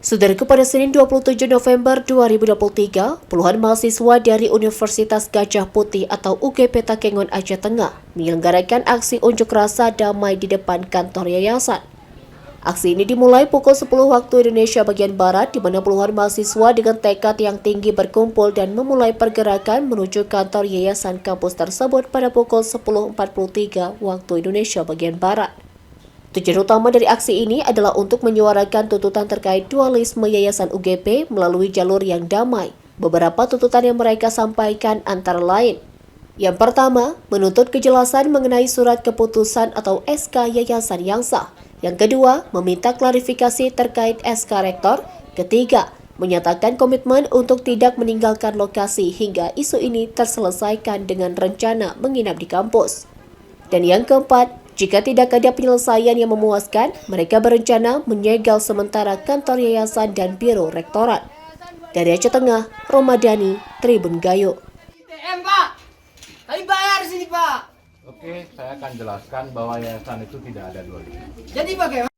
Saudara, pada Senin 27 November 2023, puluhan mahasiswa dari Universitas Gajah Putih atau UGP Takengon Aceh Tengah menyelenggarakan aksi unjuk rasa damai di depan kantor yayasan. Aksi ini dimulai pukul 10 waktu Indonesia bagian Barat, di mana puluhan mahasiswa dengan tekad yang tinggi berkumpul dan memulai pergerakan menuju kantor yayasan kampus tersebut pada pukul 10.43 waktu Indonesia bagian Barat. Tujuan utama dari aksi ini adalah untuk menyuarakan tuntutan terkait dualisme Yayasan UGP melalui jalur yang damai. Beberapa tuntutan yang mereka sampaikan antara lain: yang pertama, menuntut kejelasan mengenai surat keputusan atau SK Yayasan yang sah. Yang kedua, meminta klarifikasi terkait SK Rektor. Ketiga, menyatakan komitmen untuk tidak meninggalkan lokasi hingga isu ini terselesaikan dengan rencana menginap di kampus. Dan yang keempat, jika tidak ada penyelesaian yang memuaskan, mereka berencana menyegel sementara kantor yayasan dan biro rektorat. Dari Aceh Tengah, Romadhani, Tribun Gayo. ITM, Pak. Kami bayar di sini, Pak. Oke, saya akan jelaskan bahwa yayasan itu tidak ada dualisme. Jadi bagaimana?